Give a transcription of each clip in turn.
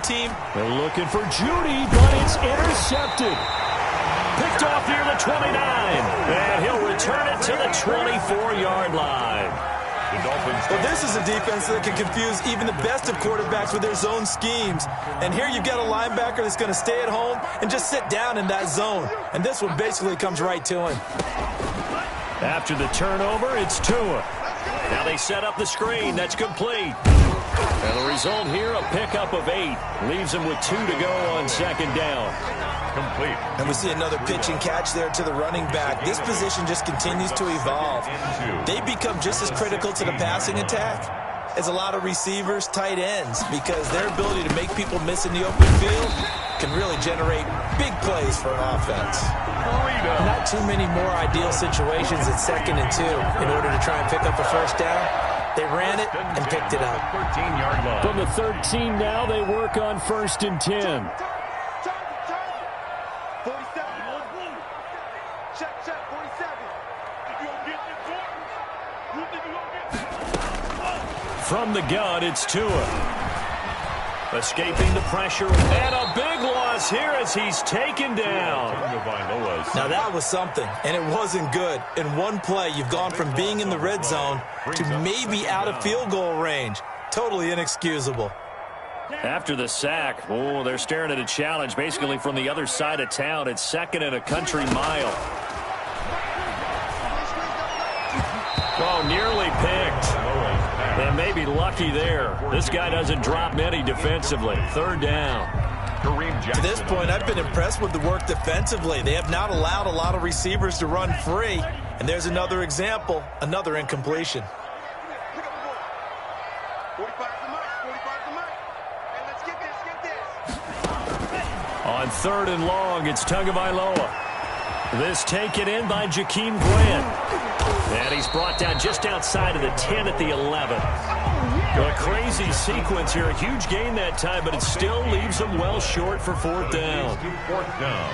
team. They're looking for Judy, but it's intercepted. Picked off near the 29. And he'll return it to the 24-yard line. Well, this is a defense that can confuse even the best of quarterbacks with their zone schemes. And here you've got a linebacker that's going to stay at home and just sit down in that zone. And this one basically comes right to him. After the turnover, it's Tua. Now they set up the screen. That's complete. And the result here, a pickup of 8. Leaves them with 2 to go on second down. Complete. And we see another pitch and catch there to the running back. This position just continues to evolve. They become just as critical to the passing attack as a lot of receivers, tight ends, because their ability to make people miss in the open field can really generate big plays for an offense. Not too many more ideal situations at 2nd and 2 in order to try and pick up a first down. They ran it and picked it up. From the 13 now, they work on 1st and 10. From the gun, it's Tua. Escaping the pressure, and a big loss here as he's taken down. Now that was something, and it wasn't good. In one play, you've gone from being in the red zone to maybe out of field goal range. Totally inexcusable. After the sack, oh, they're staring at a challenge basically from the other side of town. It's 2nd and a country mile. Oh, nearly picked. And maybe lucky there. This guy doesn't drop many defensively. 3rd down. To this point, I've been impressed with the work defensively. They have not allowed a lot of receivers to run free. And there's another example, another incompletion. On 3rd and long, it's Tagovailoa. This taken in by Jakeem Grant. And he's brought down just outside of the 10 at the 11. A crazy sequence here. A huge gain that time, but it still leaves him well short for 4th down. 4th down.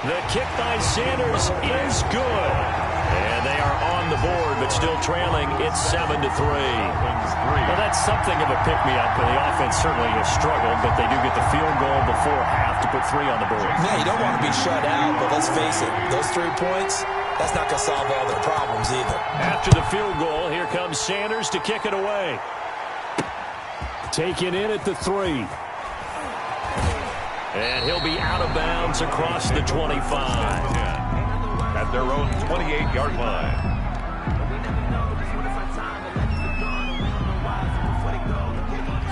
The kick by Sanders is good. And they are on the board, but still trailing. It's 7-3. Well, that's something of a pick-me-up. The offense certainly has struggled, but they do get the field goal before half to put 3 on the board. Yeah, you don't want to be shut out, but let's face it, those 3 points, that's not going to solve all their problems either. After the field goal, here comes Sanders to kick it away. Taken in at the 3. And he'll be out of bounds across the 25. At their own 28-yard line.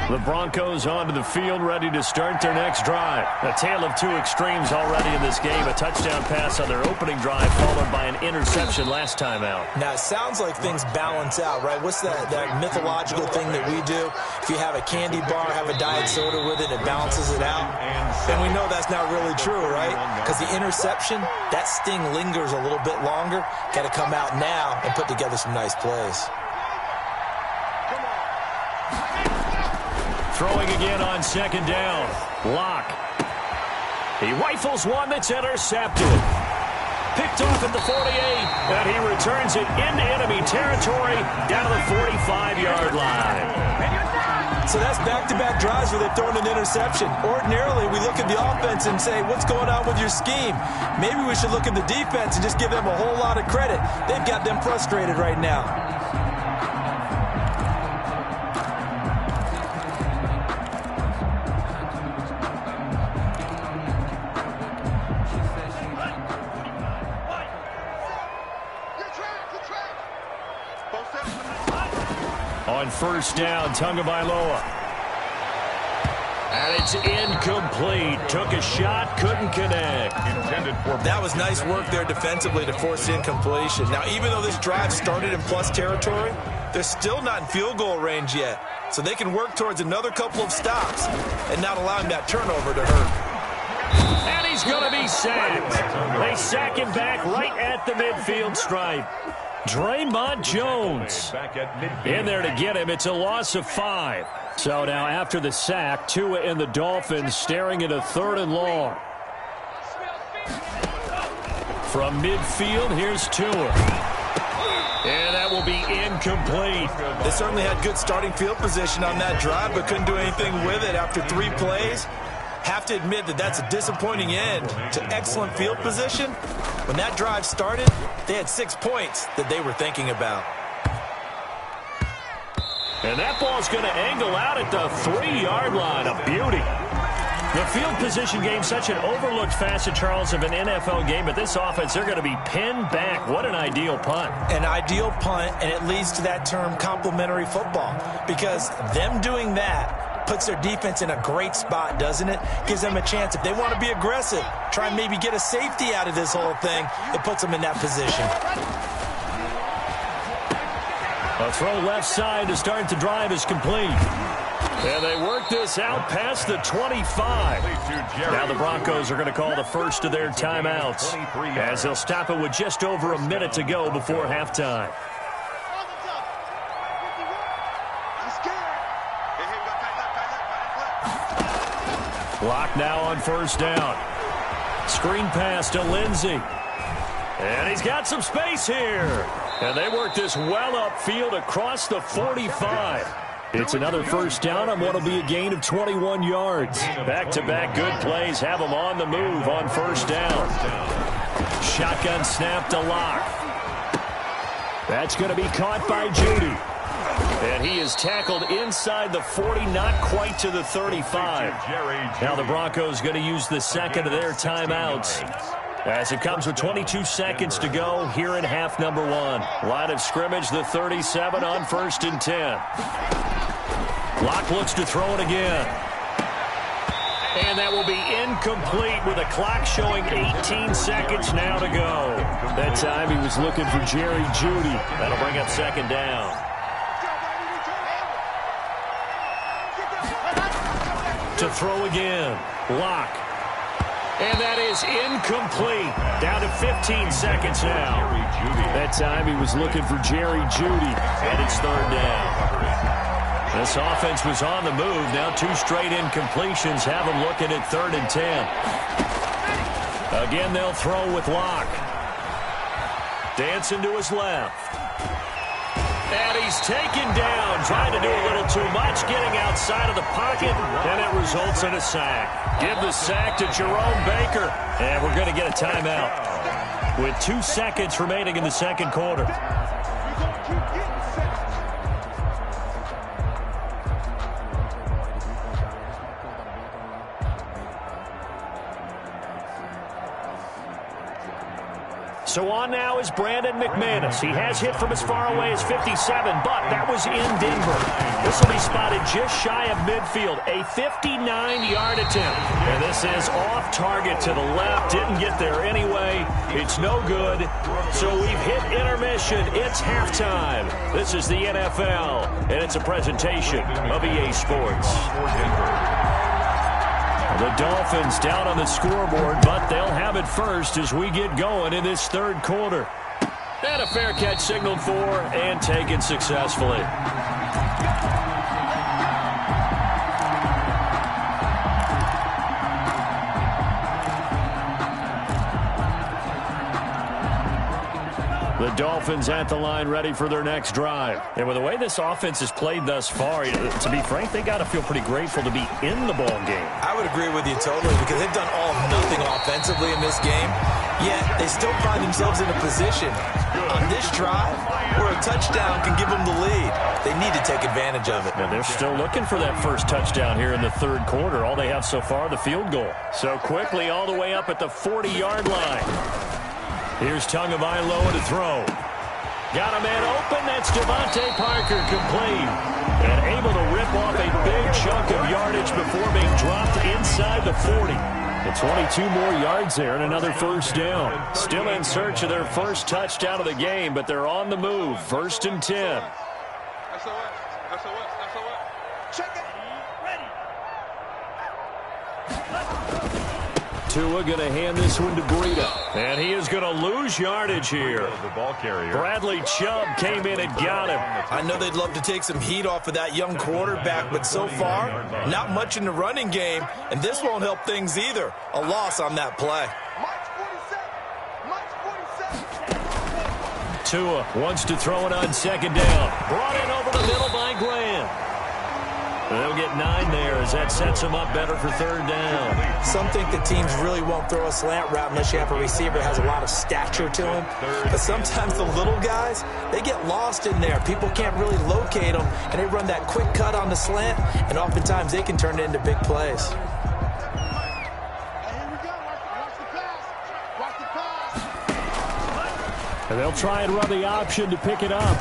The Broncos onto the field, ready to start their next drive. A tale of 2 extremes already in this game. A touchdown pass on their opening drive, followed by an interception last time out. Now, it sounds like things balance out, right? What's that mythological thing that we do? If you have a candy bar, have a diet soda with it, it balances it out. And we know that's not really true, right? Because the interception, that sting lingers a little bit longer. Got to come out now and put together some nice plays. Throwing again on 2nd down. Lock. He rifles one that's intercepted. Picked off at the 48, and he returns it into enemy territory down to the 45-yard line. So that's back-to-back drives where they've thrown an interception. Ordinarily, we look at the offense and say, what's going on with your scheme? Maybe we should look at the defense and just give them a whole lot of credit. They've got them frustrated right now. On 1st down, Tagovailoa. And it's incomplete. Took a shot, couldn't connect. That was nice work there defensively to force incompletion. Now, even though this drive started in plus territory, they're still not in field goal range yet. So they can work towards another couple of stops and not allowing that turnover to hurt. And he's going to be sacked. They sack him back right at the midfield stripe. Draymond Jones in there to get him. It's a loss of 5. So now after the sack, Tua and the Dolphins staring at a 3rd and long. From midfield, here's Tua. And that will be incomplete. They certainly had good starting field position on that drive, but couldn't do anything with it after 3 plays. Have to admit that that's a disappointing end to excellent field position. When that drive started, they had 6 points that they were thinking about. And that ball's going to angle out at the 3-yard line. A beauty. The field position game, such an overlooked facet, Charles, of an NFL game, but this offense, they're going to be pinned back. What an ideal punt. An ideal punt, and it leads to that term complementary football, because them doing that puts their defense in a great spot, doesn't it? Gives them a chance, if they want to be aggressive, try and maybe get a safety out of this whole thing. It puts them in that position. A throw left side to start the drive is complete. And they work this out past the 25. Now the Broncos are going to call the first of their timeouts, as they'll stop it with just over a minute to go before halftime. Clock now on first down. Screen pass to Lindsey. And he's got some space here. And they work this well upfield across the 45. It's another first down on what will be a gain of 21 yards. Back-to-back good plays have them on the move on first down. Shotgun snap to Locke. That's going to be caught by Judy. And he is tackled inside the 40, not quite to the 35. Now the Broncos going to use the second of their timeouts, as it comes with 22 seconds to go here in half number 1. Line of scrimmage, the 37 on 1st and 10. Locke looks to throw it again. And that will be incomplete with a clock showing 18 seconds now to go. That time he was looking for Jerry Jeudy. That'll bring up second down. To throw again. Locke. And that is incomplete. Down to 15 seconds now. That time he was looking for Jerry Jeudy. And it's third down. This offense was on the move. Now 2 straight incompletions have them looking at 3rd and 10. Again, they'll throw with Locke. Dancing to his left. And he's taken down, trying to do a little too much, getting outside of the pocket, and it results in a sack. Give the sack to Jerome Baker, and we're going to get a timeout with 2 seconds remaining in the second quarter. So on now is Brandon McManus. He has hit from as far away as 57, but that was in Denver. This will be spotted just shy of midfield. A 59-yard attempt. And this is off target to the left. Didn't get there anyway. It's no good. So we've hit intermission. It's halftime. This is the NFL, and it's a presentation of EA Sports. The Dolphins down on the scoreboard, but they'll have it first as we get going in this third quarter. And a fair catch signaled for and taken successfully. The Dolphins at the line ready for their next drive. And with the way this offense has played thus far, to be frank, they got to feel pretty grateful to be in the ball game. I would agree with you totally, because they've done all nothing offensively in this game, yet they still find themselves in a position on this drive where a touchdown can give them the lead. They need to take advantage of it. And they're still looking for that first touchdown here in the third quarter. All they have so far, the field goal. So quickly all the way up at the 40-yard line. Here's Tagovailoa to throw. Got a man open. That's Devontae Parker, complete. And able to rip off a big chunk of yardage before being dropped inside the 40. It's 22 more yards there and another first down. Still in search of their first touchdown of the game, but they're on the move. 1st and 10. Check it. Ready. Tua going to hand this one to Breida. And he is going to lose yardage here. The ball carrier. Bradley Chubb came in and got him. I know they'd love to take some heat off of that young quarterback, but so far, not much in the running game, and this won't help things either. A loss on that play. March 47. March 47. Tua wants to throw it on second down. Brought in over the middle by Grant. They'll get 9 there as that sets them up better for third down. Some think the teams really won't throw a slant route unless you have a receiver that has a lot of stature to him. But sometimes the little guys, they get lost in there. People can't really locate them, and they run that quick cut on the slant, and oftentimes they can turn it into big plays. And they'll try and run the option to pick it up.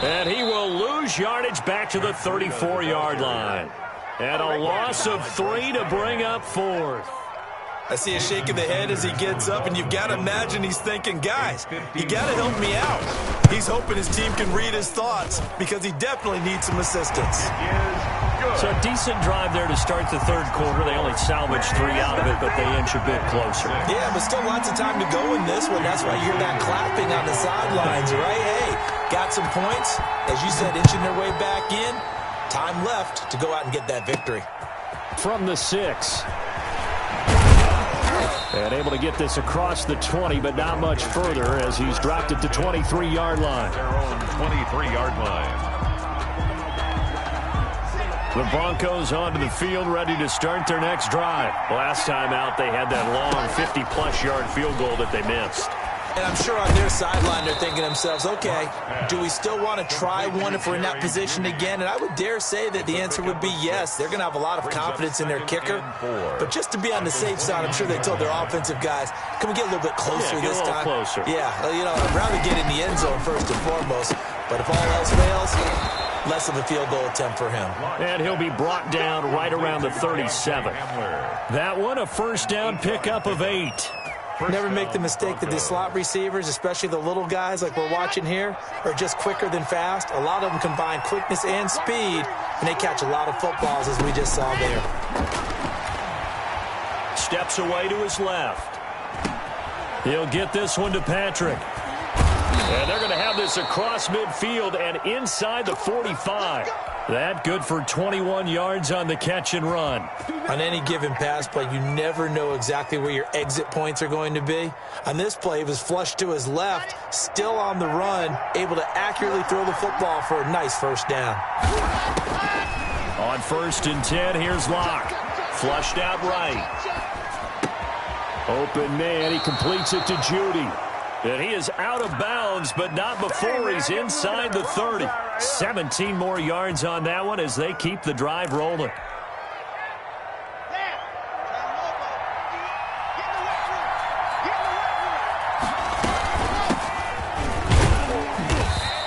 And he will lose yardage back to the 34-yard line. And a loss of 3 to bring up 4th. I see a shake of the head as he gets up, and you've got to imagine he's thinking, guys, you got to help me out. He's hoping his team can read his thoughts because he definitely needs some assistance. So a decent drive there to start the third quarter. They only salvaged 3 out of it, but they inch a bit closer. Yeah, but still lots of time to go in this one. That's why you hear that clapping on the sidelines, right? Hey, got some points. As you said, inching their way back in. Time left to go out and get that victory. From the 6. And able to get this across the 20, but not much further as he's dropped it to 23-yard line. Their own 23-yard line. The Broncos onto the field, ready to start their next drive. Last time out, they had that long 50-plus yard field goal that they missed. And I'm sure on their sideline they're thinking to themselves, okay, do we still want to try one if we're in that position again? And I would dare say that the answer would be yes. They're going to have a lot of confidence in their kicker. But just to be on the safe side, I'm sure they told their offensive guys, can we get a little bit closer this time? Closer. Yeah, you know, I'd rather get in the end zone first and foremost. But if all else fails, less of a field goal attempt for him. And he'll be brought down right around the 37. That one, a first down pickup of 8. Never make the mistake that the slot receivers, especially the little guys like we're watching here, are just quicker than fast. A lot of them combine quickness and speed, and they catch a lot of footballs, as we just saw there. Steps away to his left. He'll get this one to Patrick. And they're going to have this across midfield and inside the 45. That good for 21 yards on the catch and run. On any given pass play, you never know exactly where your exit points are going to be. On this play, he was flushed to his left, still on the run, able to accurately throw the football for a nice first down. On 1st and 10, here's Locke. Flushed out right. Open man, he completes it to Judy. And he is out of bounds, but not before he's inside the 30. 17 more yards on that one as they keep the drive rolling.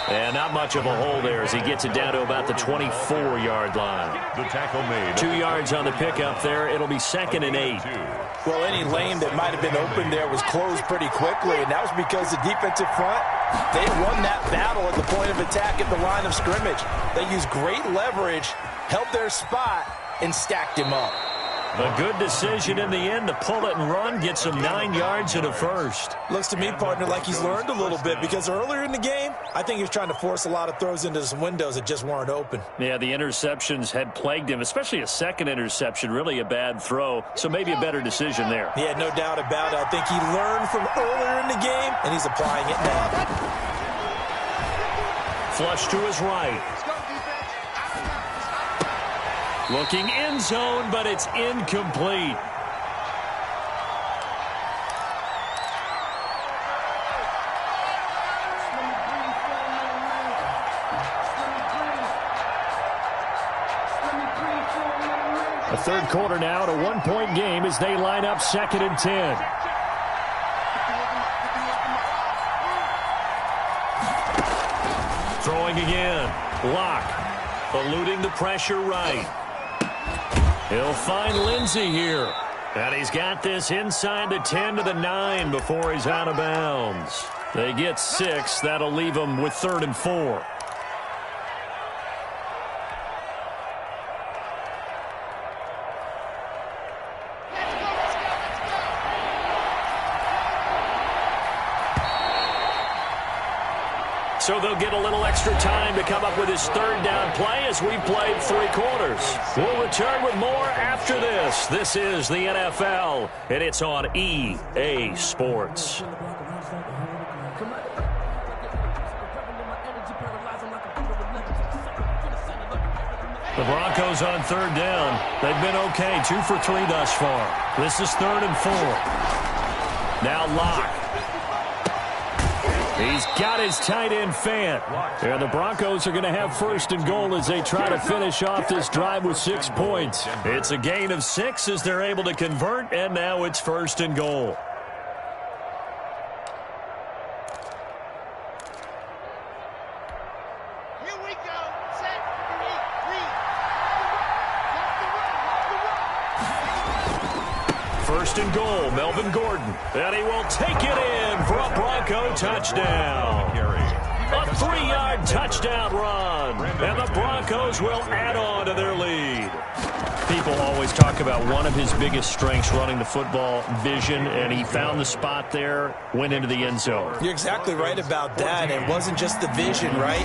And not much of a hole there as he gets it down to about the 24-yard line. The tackle made. 2 yards on the pickup there. It'll be 2nd and 8. Well, any lane that might have been open there was closed pretty quickly, and that was because the defensive front, they won that battle at the point of attack at the line of scrimmage. They used great leverage, held their spot, and stacked him up. A good decision in the end to pull it and run, get some 9 yards and a first. Looks to me, partner, like he's learned a little bit because earlier in the game, I think he was trying to force a lot of throws into some windows that just weren't open. Yeah, the interceptions had plagued him, especially a second interception, really a bad throw, so maybe a better decision there. Yeah, no doubt about it. I think he learned from earlier in the game, and he's applying it now. Flush to his right. Looking end zone, but it's incomplete. A third quarter now, a 1-point game as they line up 2nd and 10. Throwing again. Locke eluding the pressure right. He'll find Lindsey here. And he's got this inside the 10 to the 9 before he's out of bounds. They get 6. That'll leave them with 3rd and 4. So they'll get a little extra time to come up with his 3rd down play as we've played 3 quarters. We'll return with more after this. This is the NFL, and it's on EA Sports. The Broncos on third down. They've been okay, 2 for 3 thus far. This is 3rd and 4. Now Locke. He's got his tight end Fant. And the Broncos are going to have 1st and goal as they try to finish off this drive with 6 points. It's a gain of 6 as they're able to convert, and now it's 1st and goal. First and goal, Melvin Gordon. And he will take it in for a Bronco touchdown. A 3-yard touchdown run. And the Broncos will add on to their lead. People always talk about one of his biggest strengths running the football, vision, and he found the spot there, went into the end zone. You're exactly right about that. It wasn't just the vision, right?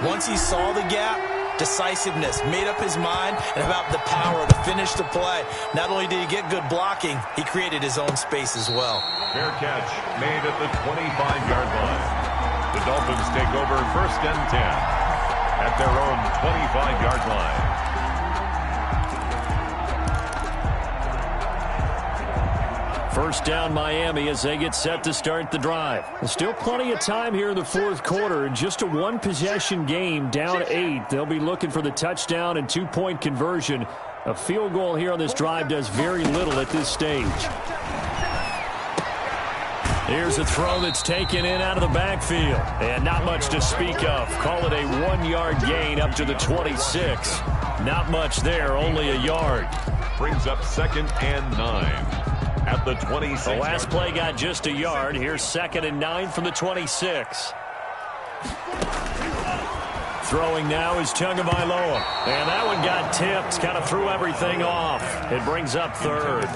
Once he saw the gap, decisiveness, made up his mind, and about the power to finish the play. Not only did he get good blocking, he created his own space as well. Fair catch made at the 25-yard line. The Dolphins take over 1st and 10 at their own 25-yard line. First down Miami as they get set to start the drive. There's still plenty of time here in the 4th quarter. Just a 1-possession game, down 8. They'll be looking for the touchdown and 2-point conversion. A field goal here on this drive does very little at this stage. Here's a throw that's taken in out of the backfield. And not much to speak of. Call it a 1-yard gain up to the 26. Not much there, only a yard. Brings up 2nd and 9. At the 26. The last play got just a yard. Here's 2nd and 9 from the 26. Throwing now is Tagovailoa. And that one got tipped. Kind of threw everything off. It brings up 3rd.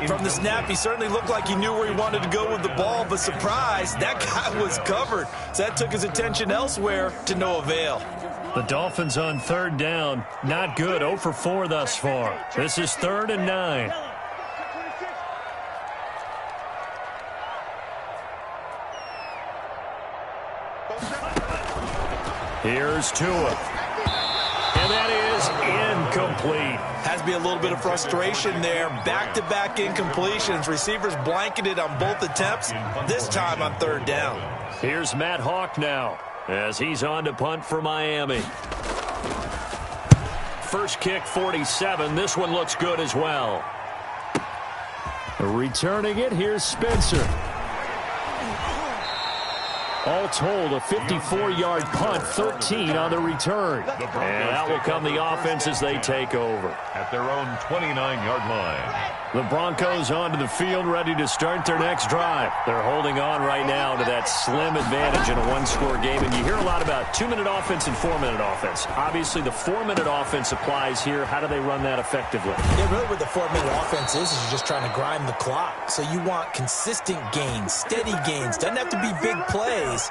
From the snap, he certainly looked like he knew where he wanted to go with the ball, but surprise, that guy was covered. So that took his attention elsewhere to no avail. The Dolphins on 3rd down. Not good. 0 for 4 thus far. This is 3rd and 9. Here's Tua. And that is incomplete. Has to be a little bit of frustration there. Back-to-back incompletions. Receivers blanketed on both attempts, this time on 3rd down. Here's Matt Hawk now as he's on to punt for Miami. First kick, 47. This one looks good as well. Returning it, here's Spencer. All told, a 54-yard punt, 13 on the return. And out will come the offense as they take over. At their own 29-yard line. The Broncos onto the field, ready to start their next drive. They're holding on right now to that slim advantage in a 1-score game. And you hear a lot about 2-minute offense and 4-minute offense. Obviously, the 4-minute offense applies here. How do they run that effectively? Yeah, really what the 4-minute offense is you're just trying to grind the clock. So you want consistent gains, steady gains. Doesn't have to be big plays,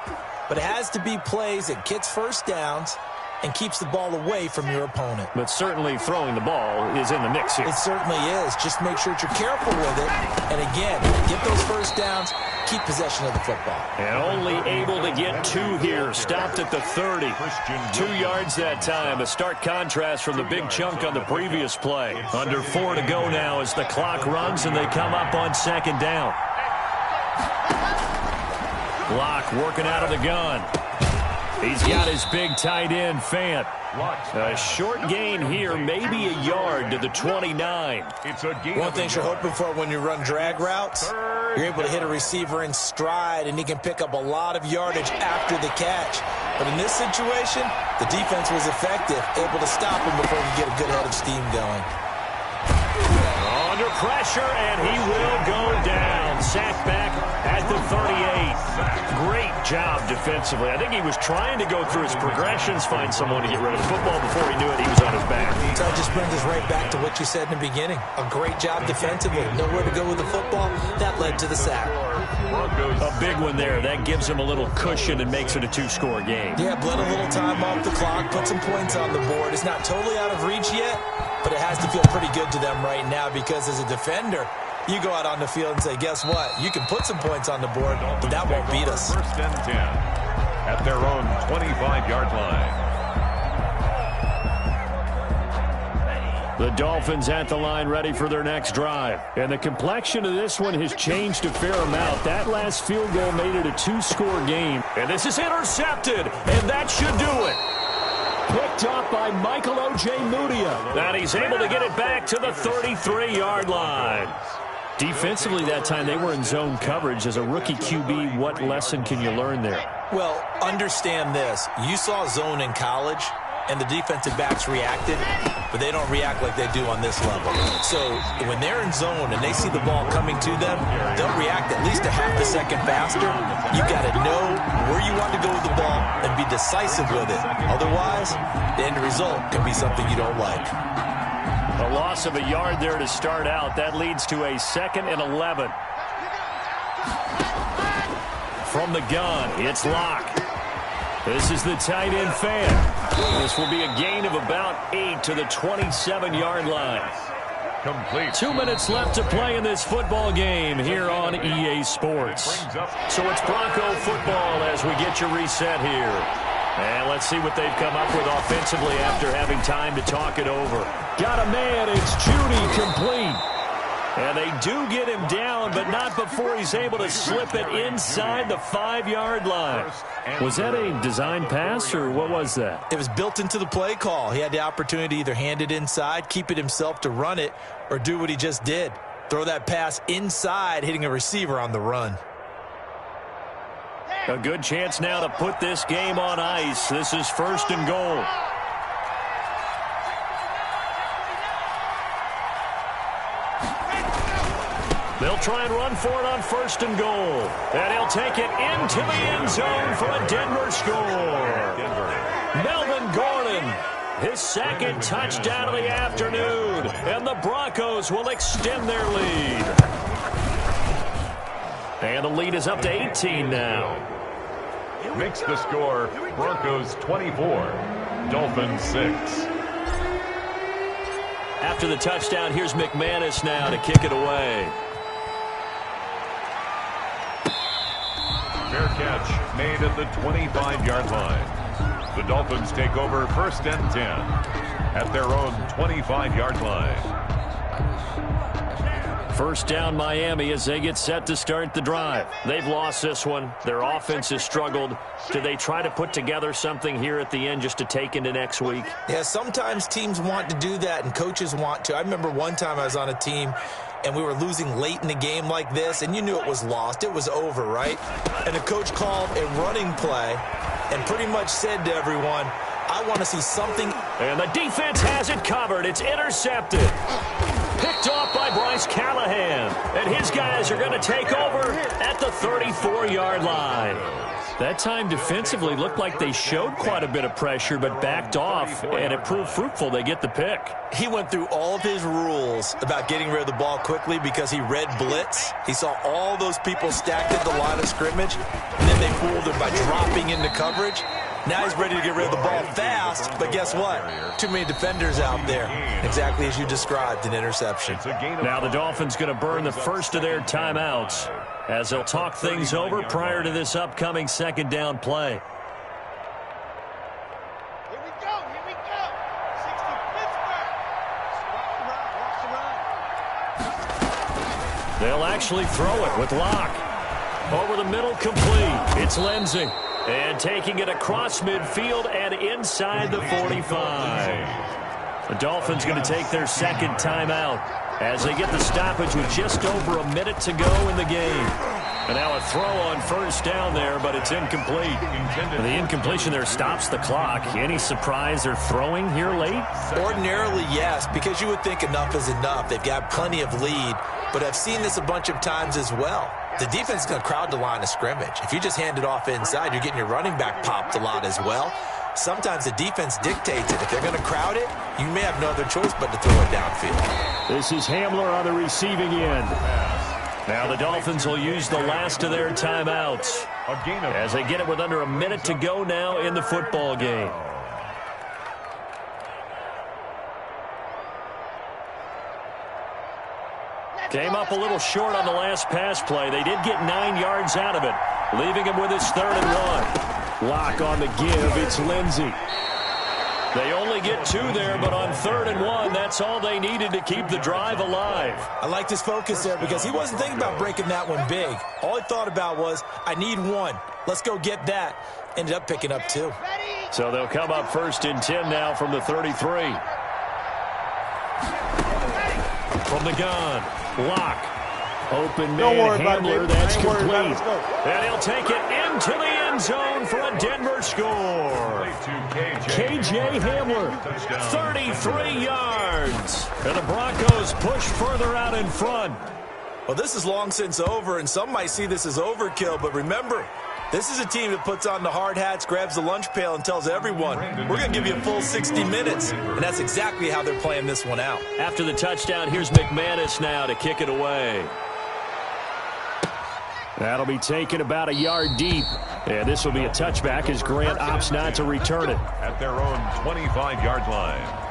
but it has to be plays that gets first downs and keeps the ball away from your opponent. But certainly throwing the ball is in the mix here. It certainly is. Just make sure that you're careful with it. And again, get those first downs, keep possession of the football. And only able to get 2 here. Stopped at the 30. 2 yards that time. A stark contrast from the big chunk on the previous play. Under 4 to go now as the clock runs and they come up on 2nd down. Locke working out of the gun. He's got his big tight end, Fant. A short gain here, maybe a yard to the 29. One thing you're hoping for when you run drag routes, you're able to hit a receiver in stride, and he can pick up a lot of yardage after the catch. But in this situation, the defense was effective, able to stop him before he get a good head of steam going. Under pressure, and he will go down. Sacked back at the 38. Great job defensively. I think he was trying to go through his progressions, find someone to get rid of the football. Before he knew it, he was on his back. So that just brings us right back to what you said in the beginning. A great job defensively. Nowhere to go with the football. That led to the sack. A big one there. That gives him a little cushion and makes it a 2-score game. Yeah, bled a little time off the clock, put some points on the board. It's not totally out of reach yet, but it has to feel pretty good to them right now because as a defender, you go out on the field and say, guess what? You can put some points on the board, but that won't beat us. 1st and 10 at their own 25-yard line. The Dolphins at the line ready for their next drive. And the complexion of this one has changed a fair amount. That last field goal made it a two-score game. And this is intercepted, and that should do it. Picked up by Michael O.J. Mudia. And he's able to get it back to the 33-yard line. Defensively that time, they were in zone coverage. As a rookie QB, what lesson can you learn there? Well, understand this. You saw zone in college, and the defensive backs reacted, but they don't react like they do on this level. So when they're in zone and they see the ball coming to them, they'll react at least a half a second faster. You got to know where you want to go with the ball and be decisive with it. Otherwise, the end result can be something you don't like. A loss of a yard there to start out. That leads to a 2nd and 11. From the gun, it's Locke. This is the tight end fan. This will be a gain of about 8 to the 27-yard line. Complete. 2 minutes left to play in this football game here on EA Sports. So it's Bronco football as we get your reset here. And let's see what they've come up with offensively after having time to talk it over. Got a man, it's Judy, complete. And they do get him down, but not before he's able to slip it inside the 5-yard line. Was that a design pass, or what was that? It was built into the play call. He had the opportunity to either hand it inside, keep it himself to run it, or do what he just did. Throw that pass inside, hitting a receiver on the run. A good chance now to put this game on ice. This is 1st and goal. They'll try and run for it on 1st and goal. And he'll take it into the end zone for a Denver score. Melvin Gordon, his 2nd touchdown of the afternoon. And the Broncos will extend their lead. And the lead is up to 18 now. Makes the score Broncos 24, Dolphins 6. After the touchdown, here's McManus now to kick it away. Fair catch made at the 25-yard line. The Dolphins take over 1st and 10 at their own 25-yard line. 1st down Miami as they get set to start the drive. They've lost this one. Their offense has struggled. Do they try to put together something here at the end just to take into next week? Yeah, sometimes teams want to do that and coaches want to. I remember one time I was on a team and we were losing late in the game like this, and you knew it was lost. It was over, right? And the coach called a running play and pretty much said to everyone, I want to see something. And the defense has it covered. It's intercepted. Picked off by Bryce Callahan. And his guys are going to take over at the 34-yard line. That time defensively looked like they showed quite a bit of pressure but backed off, and it proved fruitful. They get the pick. He went through all of his rules about getting rid of the ball quickly because he read blitz. He saw all those people stacked at the line of scrimmage, and then they fooled him by dropping into coverage. Now he's ready to get rid of the ball fast, but guess what? Too many defenders out there. Exactly as you described, an interception. Now the Dolphins going to burn the first of their timeouts as they'll talk things over prior to this upcoming 2nd down play. Here we go, 60 Pittsburgh. Walk the run. They'll actually throw it with Locke. Over the middle, complete. It's Lindsey. And taking it across midfield and inside the 45. The Dolphins going to take their 2nd timeout as they get the stoppage with just over a minute to go in the game. And now a throw on 1st down there, but it's incomplete. And the incompletion there stops the clock. Any surprise they're throwing here late? Ordinarily, yes, because you would think enough is enough. They've got plenty of lead, but I've seen this a bunch of times as well. The defense is going to crowd the line of scrimmage. If you just hand it off inside, you're getting your running back popped a lot as well. Sometimes the defense dictates it. If they're going to crowd it, you may have no other choice but to throw it downfield. This is Hamler on the receiving end. Now the Dolphins will use the last of their timeouts as they get it with under a minute to go now in the football game. Came up a little short on the last pass play. They did get 9 yards out of it, leaving him with his 3rd and 1. Locke on the give. It's Lindsey. They only get 2 there, but on 3rd and 1, that's all they needed to keep the drive alive. I liked his focus there because he wasn't thinking about breaking that one big. All he thought about was, I need 1. Let's go get that. Ended up picking up 2. So they'll come up 1st and 10 now from the 33. From the gun, Locke. Open man Hamler, that's complete. And he'll take it into the end zone for a Denver score. K.J. Hamler, 33 yards. And the Broncos push further out in front. Well, this is long since over, and some might see this as overkill, but remember, this is a team that puts on the hard hats, grabs the lunch pail, and tells everyone, we're going to give you a full 60 minutes. And that's exactly how they're playing this one out. After the touchdown, here's McManus now to kick it away. That'll be taken about a yard deep. And this will be a touchback as Grant opts not to return it. At their own 25-yard line.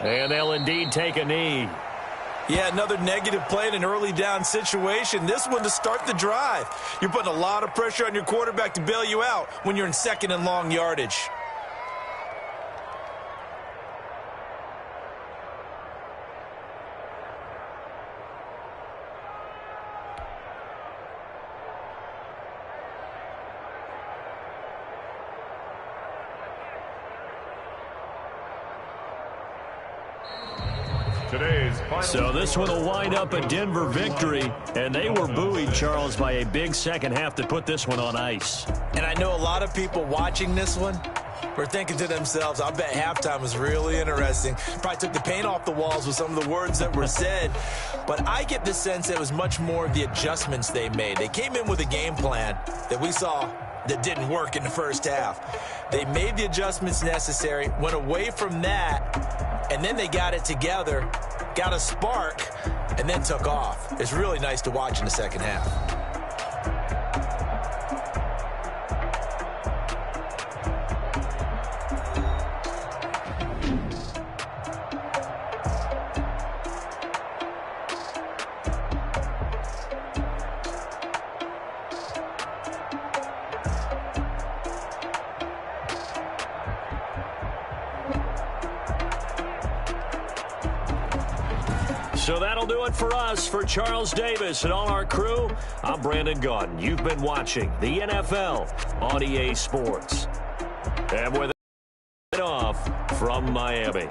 And they'll indeed take a knee. Yeah, another negative play in an early down situation. This one to start the drive. You're putting a lot of pressure on your quarterback to bail you out when you're in 2nd and long yardage. So this one will wind up a Denver victory, and they were buoyed, Charles, by a big second half to put this one on ice. And I know a lot of people watching this one were thinking to themselves, I bet halftime was really interesting. Probably took the paint off the walls with some of the words that were said. But I get the sense that it was much more of the adjustments they made. They came in with a game plan that we saw that didn't work in the first half. They made the adjustments necessary, went away from that, and then they got it together, got a spark, and then took off. It's really nice to watch in the second half. So that'll do it for us. For Charles Davis and all our crew, I'm Brandon Gaudin. You've been watching the NFL on EA Sports. And with it off from Miami.